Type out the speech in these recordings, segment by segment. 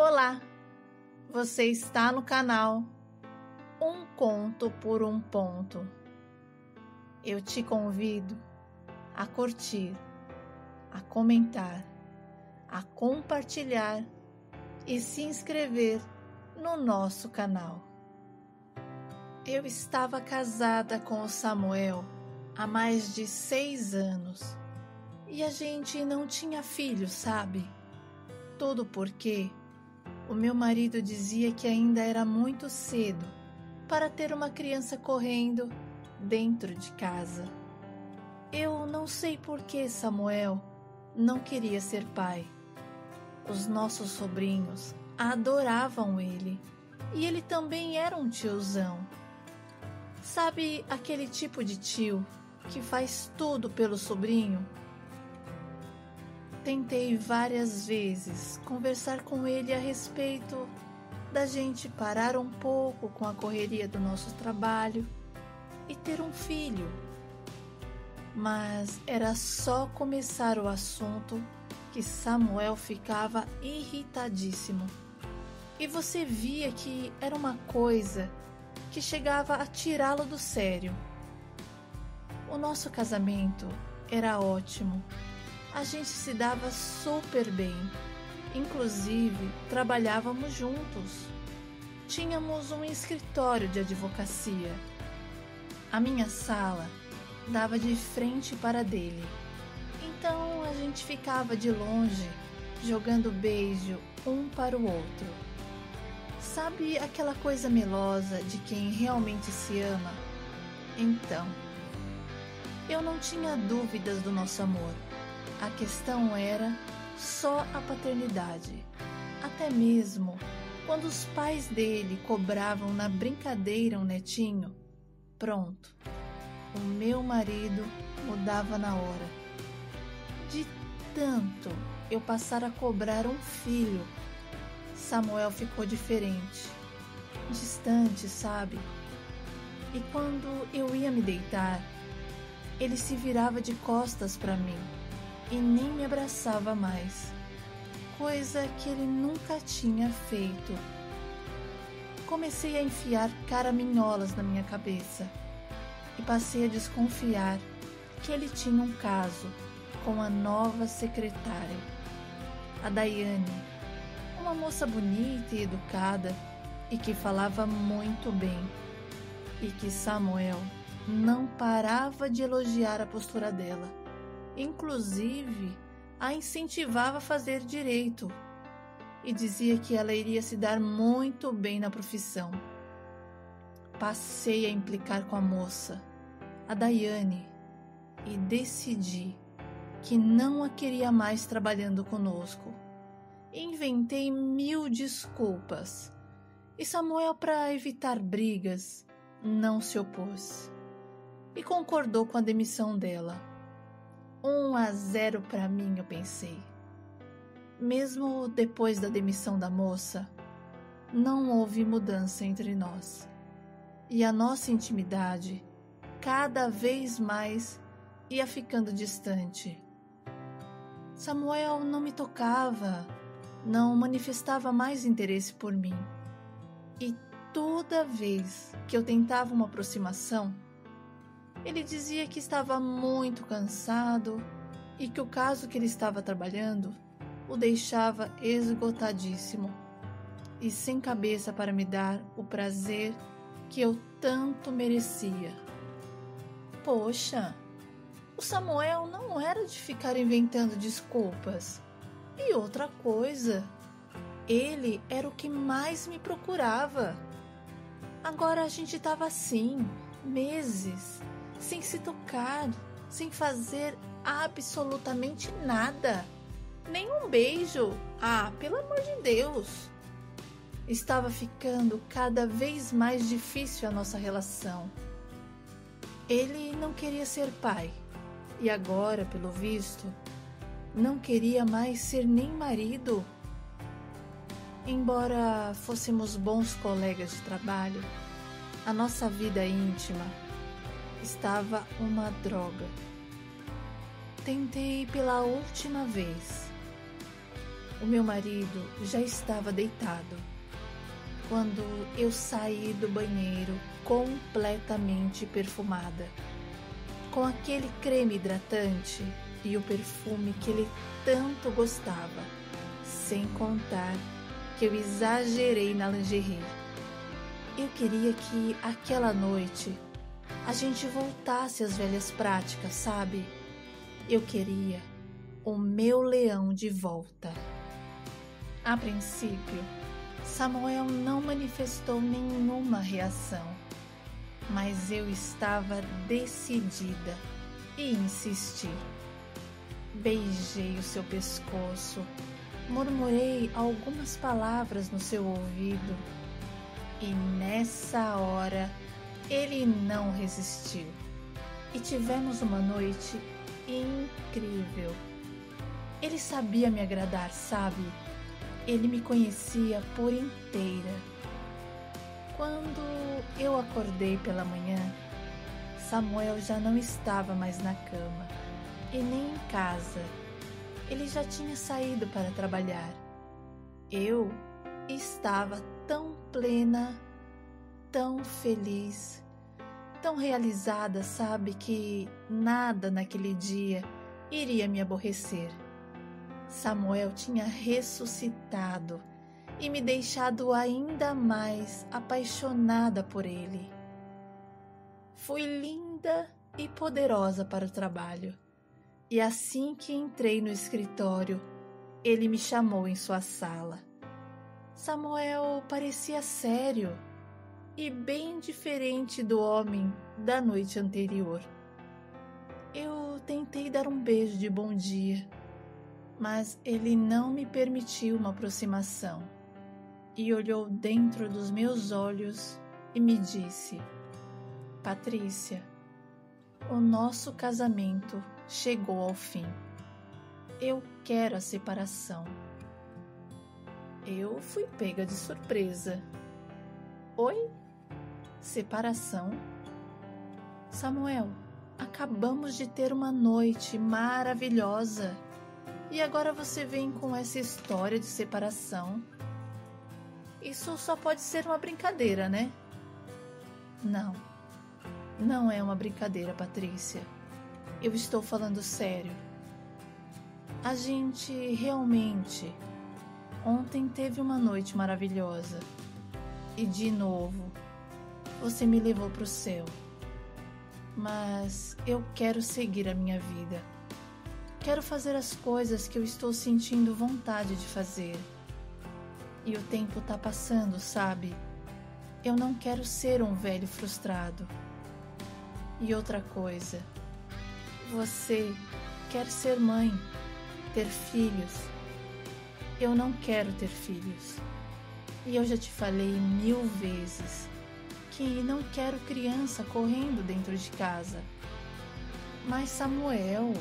Olá, você está no canal Um Conto por um Ponto. Eu te convido a curtir, a comentar, a compartilhar e se inscrever no nosso canal. Eu estava casada com o Samuel há mais de 6 anos e a gente não tinha filhos, sabe? Tudo porque o meu marido dizia que ainda era muito cedo para ter uma criança correndo dentro de casa. Eu não sei por que Samuel não queria ser pai. Os nossos sobrinhos adoravam ele e ele também era um tiozão. Sabe aquele tipo de tio que faz tudo pelo sobrinho? Tentei várias vezes conversar com ele a respeito da gente parar um pouco com a correria do nosso trabalho e ter um filho. Mas era só começar o assunto que Samuel ficava irritadíssimo. E você via que era uma coisa que chegava a tirá-lo do sério. O nosso casamento era ótimo. A gente se dava super bem, inclusive trabalhávamos juntos. Tínhamos um escritório de advocacia. A minha sala dava de frente para a dele, então a gente ficava de longe, jogando beijo um para o outro. Sabe aquela coisa melosa de quem realmente se ama? Então, eu não tinha dúvidas do nosso amor. A questão era só a paternidade. Até mesmo quando os pais dele cobravam na brincadeira um netinho, pronto, o meu marido mudava na hora. De tanto eu passar a cobrar um filho, Samuel ficou diferente, distante, sabe? E quando eu ia me deitar, ele se virava de costas para mim e nem me abraçava mais, coisa que ele nunca tinha feito. Comecei a enfiar caraminholas na minha cabeça e passei a desconfiar que ele tinha um caso com a nova secretária, a Daiane, uma moça bonita e educada e que falava muito bem, e que Samuel não parava de elogiar a postura dela. Inclusive, a incentivava a fazer direito e dizia que ela iria se dar muito bem na profissão. Passei a implicar com a moça, a Daiane, e decidi que não a queria mais trabalhando conosco. Inventei 1000 desculpas e Samuel, para evitar brigas, não se opôs e concordou com a demissão dela. 1-0 para mim, eu pensei. Mesmo depois da demissão da moça, não houve mudança entre nós. E a nossa intimidade, cada vez mais, ia ficando distante. Samuel não me tocava, não manifestava mais interesse por mim. E toda vez que eu tentava uma aproximação, ele dizia que estava muito cansado e que o caso que ele estava trabalhando o deixava esgotadíssimo e sem cabeça para me dar o prazer que eu tanto merecia. Poxa, o Samuel não era de ficar inventando desculpas. E outra coisa, ele era o que mais me procurava. Agora a gente estava assim, meses, sem se tocar, sem fazer absolutamente nada. Nem um beijo. Ah, pelo amor de Deus. Estava ficando cada vez mais difícil a nossa relação. Ele não queria ser pai e agora, pelo visto, não queria mais ser nem marido. Embora fôssemos bons colegas de trabalho, a nossa vida íntima estava uma droga. Tentei pela última vez. O meu marido já estava deitado quando eu saí do banheiro completamente perfumada, com aquele creme hidratante e o perfume que ele tanto gostava, sem contar que eu exagerei na lingerie. Eu queria que aquela noite a gente voltasse às velhas práticas, sabe? Eu queria o meu leão de volta. A princípio, Samuel não manifestou nenhuma reação, mas eu estava decidida e insisti. Beijei o seu pescoço, murmurei algumas palavras no seu ouvido e nessa hora ele não resistiu e tivemos uma noite incrível. Ele sabia me agradar, sabe? Ele me conhecia por inteira. Quando eu acordei pela manhã, Samuel já não estava mais na cama e nem em casa. Ele já tinha saído para trabalhar. Eu estava tão plena, tão feliz, tão realizada, sabe, que nada naquele dia iria me aborrecer. Samuel tinha ressuscitado e me deixado ainda mais apaixonada por ele. Fui linda e poderosa para o trabalho. E assim que entrei no escritório, ele me chamou em sua sala. Samuel parecia sério e bem diferente do homem da noite anterior. Eu tentei dar um beijo de bom dia, mas ele não me permitiu uma aproximação e olhou dentro dos meus olhos e me disse: Patrícia, o nosso casamento chegou ao fim. Eu quero a separação. Eu fui pega de surpresa. Oi? Separação? Samuel, acabamos de ter uma noite maravilhosa. E agora você vem com essa história de separação. Isso só pode ser uma brincadeira, né? Não, não é uma brincadeira, Patrícia. Eu estou falando sério. A gente realmente ontem teve uma noite maravilhosa. E de novo, você me levou para o céu. Mas eu quero seguir a minha vida. Quero fazer as coisas que eu estou sentindo vontade de fazer. E o tempo está passando, sabe? Eu não quero ser um velho frustrado. E outra coisa, você quer ser mãe, ter filhos. Eu não quero ter filhos. E eu já te falei 1000 vezes que não quero criança correndo dentro de casa. Mas Samuel,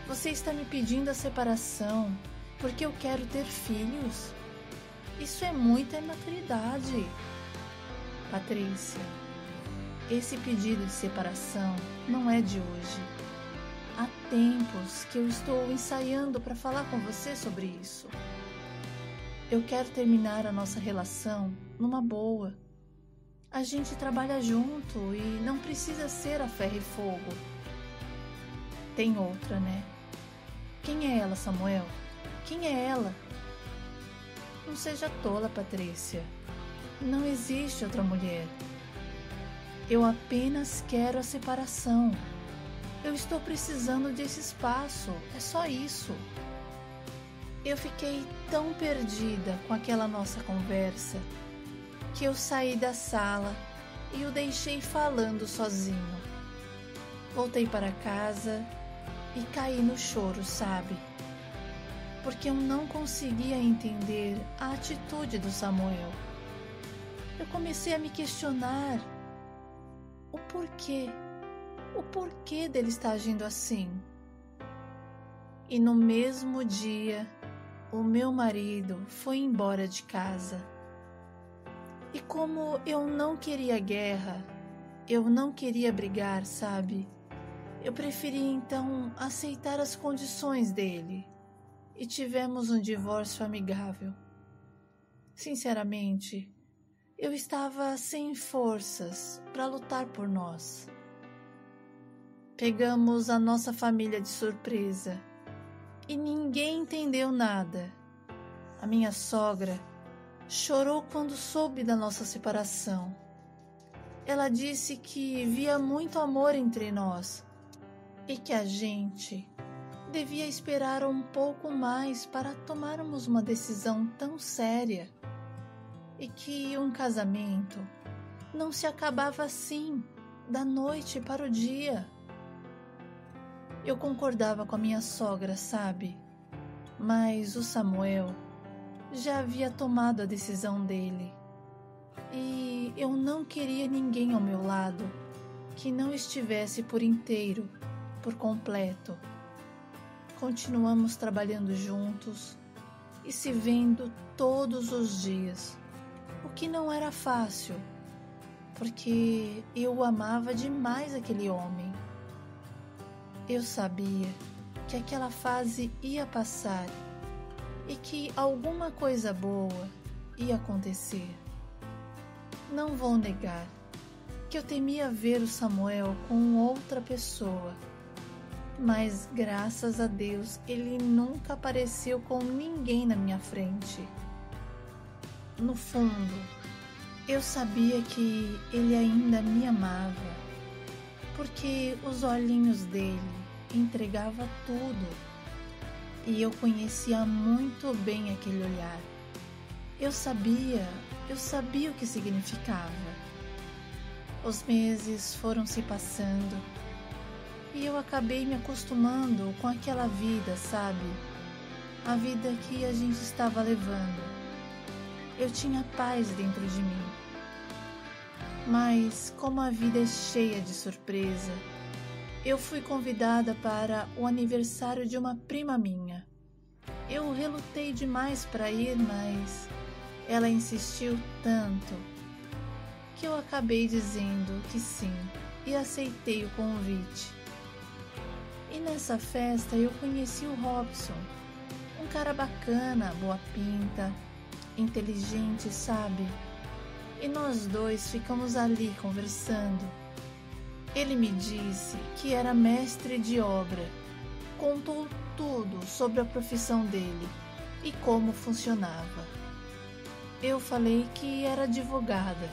você está me pedindo a separação porque eu quero ter filhos? Isso é muita imaturidade. Patrícia, esse pedido de separação não é de hoje. Há tempos que eu estou ensaiando para falar com você sobre isso. Eu quero terminar a nossa relação numa boa. A gente trabalha junto e não precisa ser a ferro e fogo. Tem outra, né? Quem é ela, Samuel? Quem é ela? Não seja tola, Patrícia. Não existe outra mulher. Eu apenas quero a separação. Eu estou precisando desse espaço. É só isso. Eu fiquei tão perdida com aquela nossa conversa que eu saí da sala e o deixei falando sozinho. Voltei para casa e caí no choro, sabe? Porque eu não conseguia entender a atitude do Samuel. Eu comecei a me questionar o porquê dele estar agindo assim. E no mesmo dia, o meu marido foi embora de casa. E como eu não queria guerra, eu não queria brigar, sabe? Eu preferi então aceitar as condições dele. e tivemos um divórcio amigável. Sinceramente, eu estava sem forças para lutar por nós. Pegamos a nossa família de surpresa e ninguém entendeu nada. A minha sogra chorou quando soube da nossa separação. Ela disse que via muito amor entre nós e que a gente devia esperar um pouco mais para tomarmos uma decisão tão séria e que um casamento não se acabava assim, da noite para o dia. Eu concordava com a minha sogra, sabe? Mas o Samuel já havia tomado a decisão dele e eu não queria ninguém ao meu lado que não estivesse por inteiro, por completo. Continuamos trabalhando juntos e se vendo todos os dias, o que não era fácil, porque eu amava demais aquele homem. Eu sabia que aquela fase ia passar e que alguma coisa boa ia acontecer. Não vou negar que eu temia ver o Samuel com outra pessoa, mas graças a Deus ele nunca apareceu com ninguém na minha frente. No fundo, eu sabia que ele ainda me amava, porque os olhinhos dele entregavam tudo e eu conhecia muito bem aquele olhar. Eu sabia o que significava. Os meses foram se passando e eu acabei me acostumando com aquela vida, sabe? A vida que a gente estava levando. Eu tinha paz dentro de mim. Mas, como a vida é cheia de surpresa, eu fui convidada para o aniversário de uma prima minha. Eu relutei demais para ir, mas ela insistiu tanto que eu acabei dizendo que sim e aceitei o convite. E nessa festa eu conheci o Robson, um cara bacana, boa pinta, inteligente, sabe? E nós dois ficamos ali conversando. Ele me disse que era mestre de obra, contou tudo sobre a profissão dele e como funcionava. Eu falei que era advogada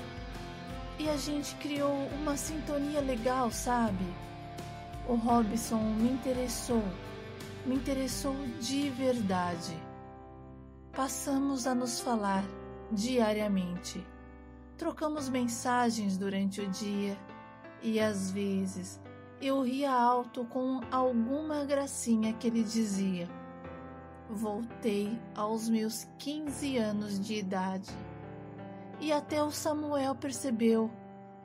e a gente criou uma sintonia legal, sabe? O Robson me interessou de verdade. Passamos a nos falar diariamente. Trocamos mensagens durante o dia e às vezes eu ria alto com alguma gracinha que ele dizia. Voltei aos meus 15 anos de idade e até o Samuel percebeu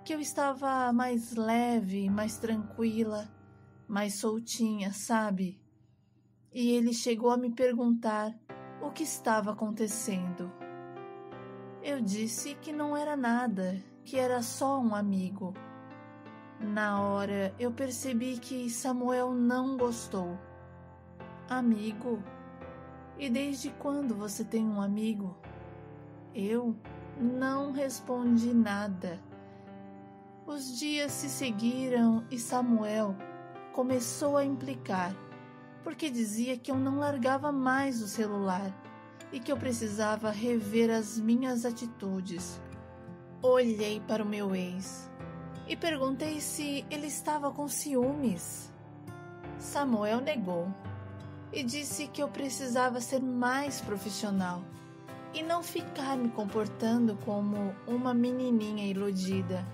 que eu estava mais leve, mais tranquila, mais soltinha, sabe? E ele chegou a me perguntar o que estava acontecendo. Eu disse que não era nada, que era só um amigo. Na hora eu percebi que Samuel não gostou. Amigo? E desde quando você tem um amigo? Eu não respondi nada. Os dias se seguiram e Samuel começou a implicar, porque dizia que eu não largava mais o celular e que eu precisava rever as minhas atitudes. Olhei para o meu ex e perguntei se ele estava com ciúmes. Samuel negou e disse que eu precisava ser mais profissional e não ficar me comportando como uma menininha iludida.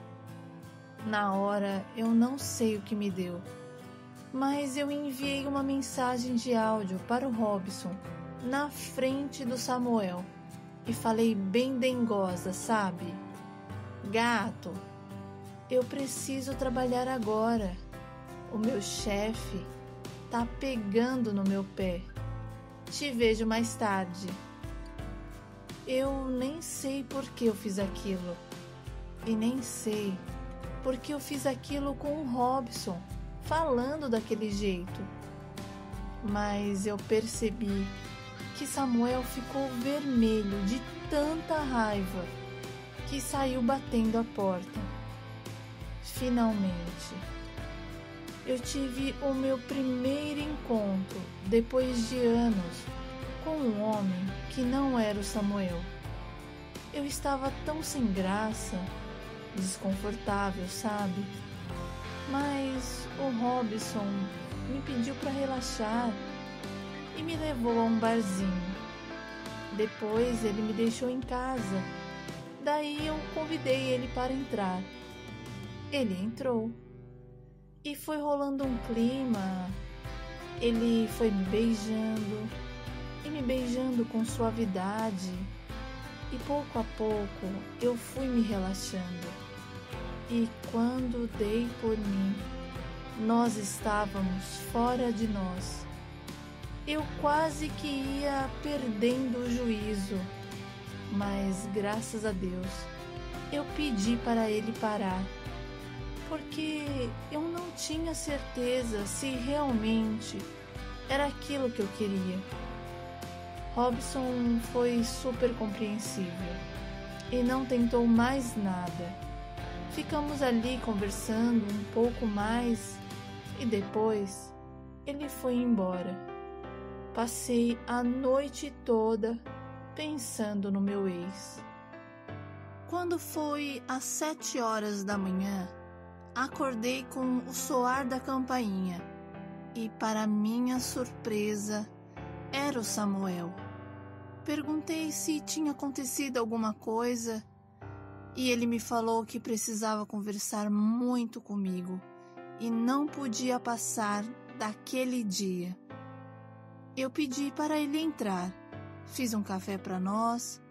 Na hora eu não sei o que me deu, mas eu enviei uma mensagem de áudio para o Robson na frente do Samuel e falei bem dengosa, sabe? Gato, eu preciso trabalhar agora. O meu chefe tá pegando no meu pé. Te vejo mais tarde. Eu nem sei por que eu fiz aquilo. E nem sei por que eu fiz aquilo com o Robson, falando daquele jeito. mas eu percebi que Samuel ficou vermelho de tanta raiva que saiu batendo a porta. Finalmente, eu tive o meu primeiro encontro depois de anos com um homem que não era o Samuel. Eu estava tão sem graça, desconfortável, sabe? Mas o Robson me pediu para relaxar e me levou a um barzinho. Depois ele me deixou em casa. Daí eu convidei ele para entrar. Ele entrou e foi rolando um clima. Ele foi me beijando e me beijando com suavidade. E pouco a pouco eu fui me relaxando. E quando dei por mim, nós estávamos fora de nós. Eu quase que ia perdendo o juízo, mas graças a Deus eu pedi para ele parar, porque eu não tinha certeza se realmente era aquilo que eu queria. Robson foi super compreensível e não tentou mais nada. Ficamos ali conversando um pouco mais e depois ele foi embora. Passei a noite toda pensando no meu ex. Quando foi às 7 horas da manhã, acordei com o soar da campainha e, para minha surpresa, era o Samuel. Perguntei se tinha acontecido alguma coisa e ele me falou que precisava conversar muito comigo e não podia passar daquele dia. Eu pedi para ele entrar, fiz um café para nós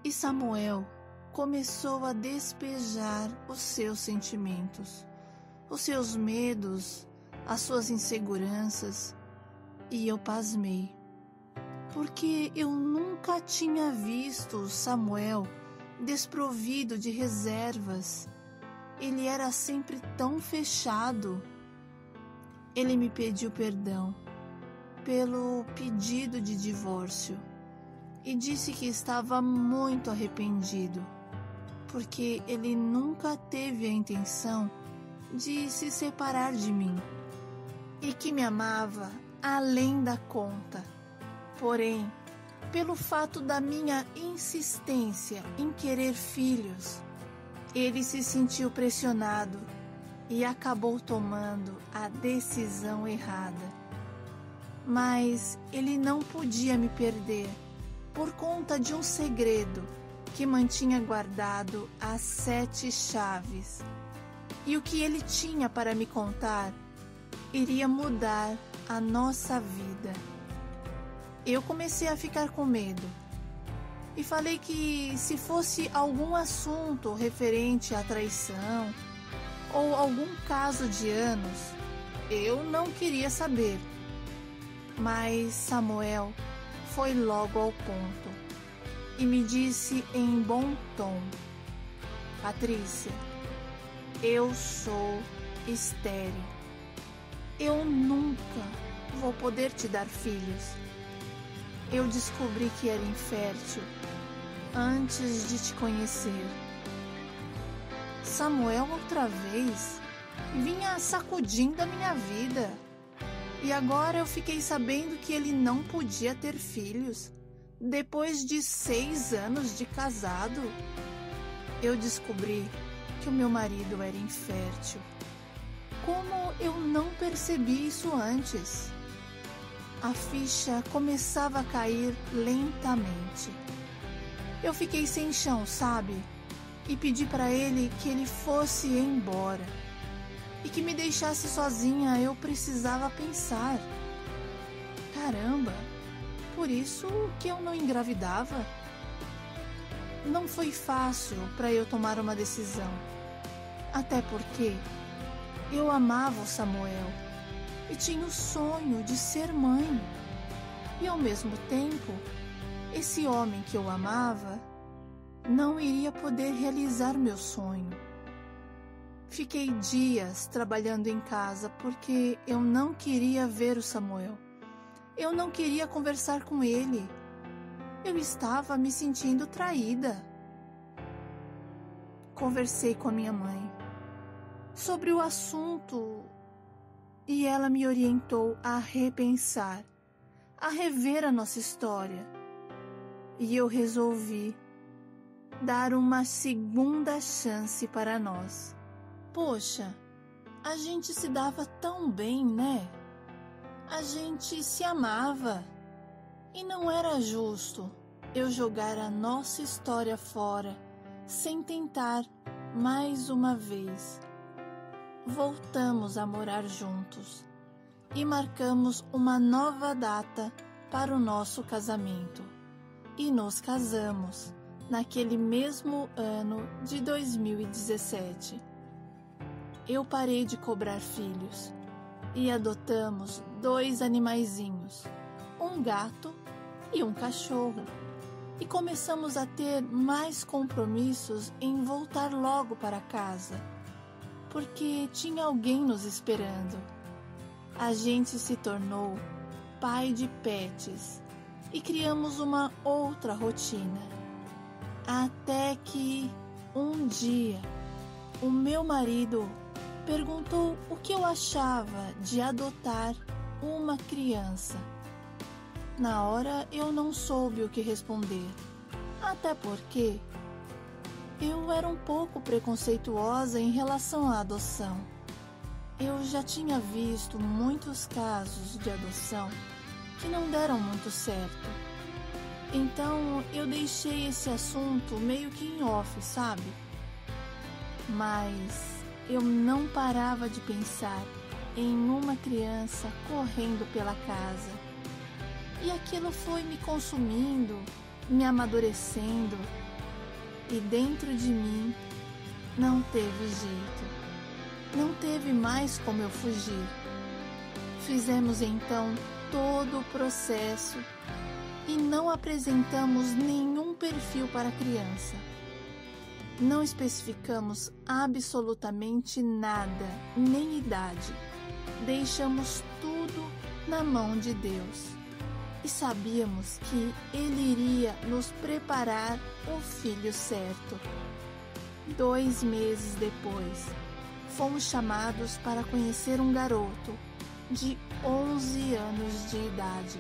e Samuel começou a despejar os seus sentimentos, os seus medos, as suas inseguranças, e eu pasmei, porque eu nunca tinha visto Samuel desprovido de reservas. Ele era sempre tão fechado. Ele me pediu perdão pelo pedido de divórcio e disse que estava muito arrependido, porque ele nunca teve a intenção de se separar de mim e que me amava além da conta. Porém, pelo fato da minha insistência em querer filhos, ele se sentiu pressionado e acabou tomando a decisão errada. Mas ele não podia me perder por conta de um segredo que mantinha guardado as 7 chaves. E o que ele tinha para me contar iria mudar a nossa vida. Eu comecei a ficar com medo e falei que se fosse algum assunto referente à traição ou algum caso de anos, eu não queria saber. Mas Samuel foi logo ao ponto e me disse em bom tom: Patrícia, eu sou estéril. Eu nunca vou poder te dar filhos. Eu descobri que era infértil antes de te conhecer. Samuel outra vez vinha sacudindo a minha vida. E agora eu fiquei sabendo que ele não podia ter filhos depois de 6 anos de casado. Eu descobri que o meu marido era infértil. Como eu não percebi isso antes? A ficha começava a cair lentamente. Eu fiquei sem chão, sabe? E pedi para ele que ele fosse embora e que me deixasse sozinha. Eu precisava pensar. Caramba, por isso que eu não engravidava. Não foi fácil para eu tomar uma decisão, até porque eu amava o Samuel e tinha o sonho de ser mãe. E ao mesmo tempo, esse homem que eu amava não iria poder realizar meu sonho. Fiquei dias trabalhando em casa porque eu não queria ver o Samuel. Eu não queria conversar com ele. Eu estava me sentindo traída. Conversei com a minha mãe sobre o assunto e ela me orientou a repensar, a rever a nossa história. E eu resolvi dar uma segunda chance para nós. Poxa, a gente se dava tão bem, né? A gente se amava. E não era justo eu jogar a nossa história fora sem tentar mais uma vez. Voltamos a morar juntos e marcamos uma nova data para o nosso casamento. E nos casamos naquele mesmo ano de 2017. Eu parei de cobrar filhos e adotamos 2 animaizinhos, um gato e um cachorro. E começamos a ter mais compromissos em voltar logo para casa, porque tinha alguém nos esperando. A gente se tornou pai de pets e criamos uma outra rotina. Até que, um dia, o meu marido perguntou o que eu achava de adotar uma criança. Na hora eu não soube o que responder, até porque eu era um pouco preconceituosa em relação à adoção. Eu já tinha visto muitos casos de adoção que não deram muito certo. Então eu deixei esse assunto meio que em off, sabe? Mas eu não parava de pensar em uma criança correndo pela casa. E aquilo foi me consumindo, me amadurecendo. E dentro de mim não teve jeito. Não teve mais como eu fugir. Fizemos então todo o processo e não apresentamos nenhum perfil para a criança. Não especificamos absolutamente nada, nem idade. Deixamos tudo na mão de Deus. E sabíamos que Ele iria nos preparar o filho certo. 2 meses depois, fomos chamados para conhecer um garoto de 11 anos de idade.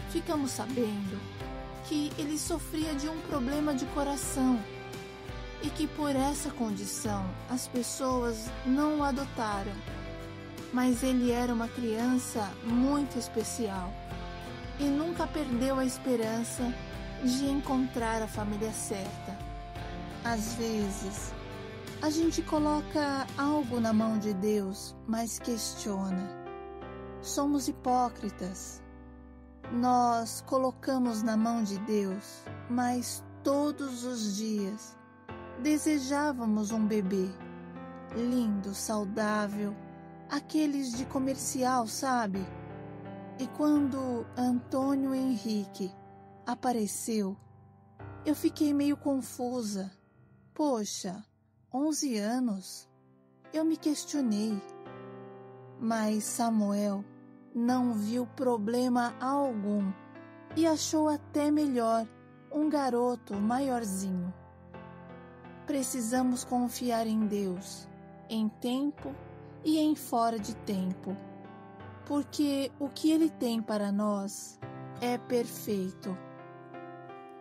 Ficamos sabendo que ele sofria de um problema de coração e que por essa condição as pessoas não o adotaram. Mas ele era uma criança muito especial e nunca perdeu a esperança de encontrar a família certa. Às vezes, a gente coloca algo na mão de Deus, mas questiona. Somos hipócritas. Nós colocamos na mão de Deus, mas todos os dias desejávamos um bebê, lindo, saudável, aqueles de comercial, sabe? E quando Antônio Henrique apareceu, eu fiquei meio confusa. Poxa, 11 anos? Eu me questionei. Mas Samuel não viu problema algum e achou até melhor um garoto maiorzinho. Precisamos confiar em Deus, em tempo e em fora de tempo, porque o que Ele tem para nós é perfeito.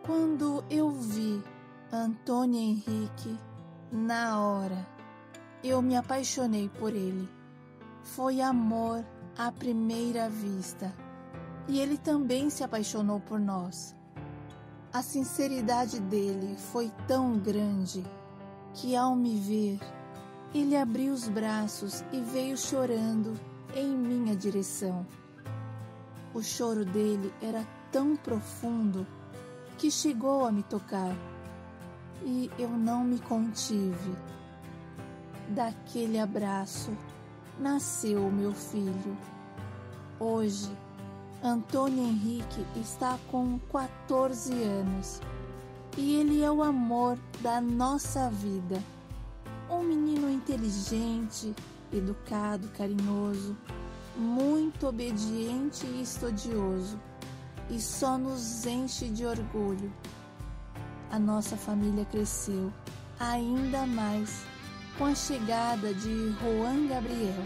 Quando eu vi Antônio Henrique, na hora, eu me apaixonei por ele. Foi amor à primeira vista, e ele também se apaixonou por nós. A sinceridade dele foi tão grande que, ao me ver, ele abriu os braços e veio chorando em minha direção. O choro dele era tão profundo que chegou a me tocar, e eu não me contive. Daquele abraço nasceu o meu filho. Hoje, Antônio Henrique está com 14 anos e ele é o amor da nossa vida. Um menino inteligente, educado, carinhoso, muito obediente e estudioso, e só nos enche de orgulho. A nossa família cresceu ainda mais com a chegada de Juan Gabriel.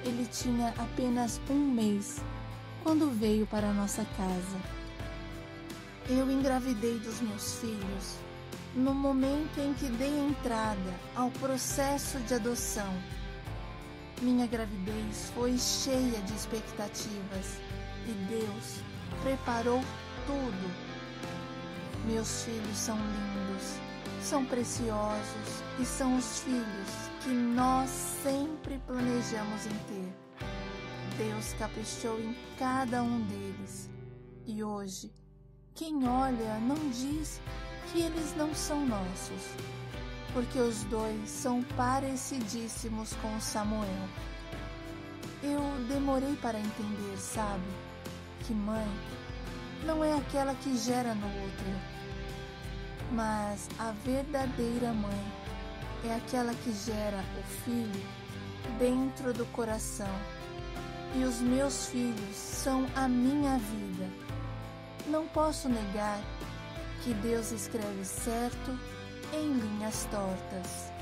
Ele tinha apenas 1 mês quando veio para a nossa casa. Eu engravidei dos meus filhos no momento em que dei entrada ao processo de adoção. Minha gravidez foi cheia de expectativas e Deus preparou tudo. Meus filhos são lindos, são preciosos e são os filhos que nós sempre planejamos em ter. Deus caprichou em cada um deles e hoje, quem olha não diz que eles não são nossos, porque os dois são parecidíssimos com Samuel. Eu demorei para entender, sabe, que mãe não é aquela que gera no útero, mas a verdadeira mãe é aquela que gera o filho dentro do coração. E os meus filhos são a minha vida. Não posso negar que Deus escreve certo em linhas tortas.